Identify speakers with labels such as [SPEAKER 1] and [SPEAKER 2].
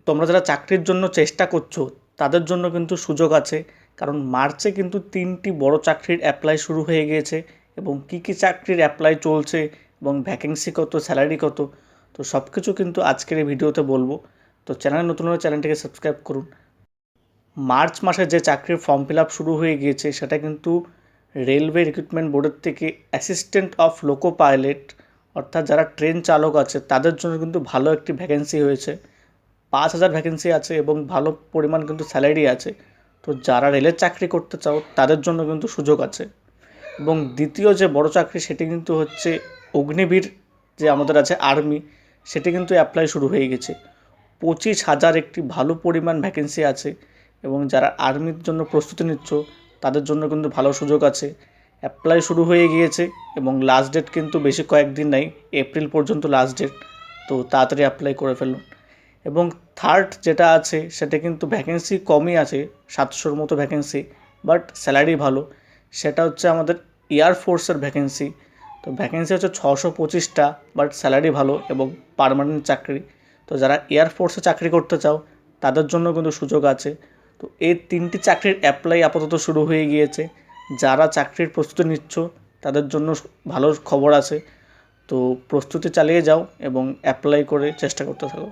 [SPEAKER 1] তোমরা যারা চাকরির জন্য চেষ্টা করছো তাদের জন্য কিন্তু সুযোগ আছে, কারণ মার্চে কিন্তু 3টি বড় চাকরির অ্যাপ্লাই শুরু হয়ে গিয়েছে। এবং কী কী চাকরির অ্যাপ্লাই চলছে এবং ভ্যাকেন্সি কত, স্যালারি কত, তো সব কিছু কিন্তু আজকের এই ভিডিওতে বলবো। তো চ্যানেলে নতুন হলে চ্যানেলটিকে সাবস্ক্রাইব করুন। মার্চ মাসে যে চাকরির ফর্ম ফিল আপ শুরু হয়ে গিয়েছে সেটা কিন্তু রেলওয়ে রিক্রুটমেন্ট বোর্ডের থেকে অ্যাসিস্ট্যান্ট অফ লোকো পাইলট, অর্থাৎ যারা ট্রেন চালক আছে তাদের জন্য কিন্তু ভালো একটি ভ্যাকেন্সি হয়েছে। 5,000 ভ্যাকেন্সি আছে এবং ভালো পরিমাণ কিন্তু স্যালারি আছে। তো যারা রেলের চাকরি করতে চাও তাদের জন্য কিন্তু সুযোগ আছে। এবং দ্বিতীয় যে বড় চাকরি সেটি কিন্তু হচ্ছে অগ্নিবীর, যে আমাদের আছে আর্মি, সেটি কিন্তু অ্যাপ্লাই শুরু হয়ে গেছে। 25,000 একটি ভালো পরিমাণ ভ্যাকেন্সি আছে এবং যারা আর্মির জন্য প্রস্তুতি নিচ্ছ তাদের জন্য কিন্তু ভালো সুযোগ আছে। অ্যাপ্লাই শুরু হয়ে গিয়েছে এবং লাস্ট ডেট কিন্তু বেশি কয়েকদিন নাই, এপ্রিল পর্যন্ত লাস্ট ডেট। তো তাড়াতাড়ি অ্যাপ্লাই করে ফেলুন। এবং থার্ড যেটা আছে সেটা কিন্তু ভ্যাকেন্সি কমই আছে, 700-র মতো ভ্যাকেন্সি, বাট স্যালারি ভালো। সেটা হচ্ছে আমাদের এয়ারফোর্সের ভ্যাকেন্সি। তো ভ্যাকেন্সি হচ্ছে 625টা, বাট স্যালারি ভালো এবং পার্মানেন্ট চাকরি। তো যারা এয়ারফোর্সে চাকরি করতে চাও তাদের জন্য কিন্তু সুযোগ আছে। তো এই 3টি চাকরির অ্যাপ্লাই আপাতত শুরু হয়ে গিয়েছে। যারা চাকরির প্রস্তুতি নিচ্ছ তাদের জন্য ভালো খবর আছে। তো প্রস্তুতি চালিয়ে যাও এবং অ্যাপ্লাই করে চেষ্টা করতে থাকো।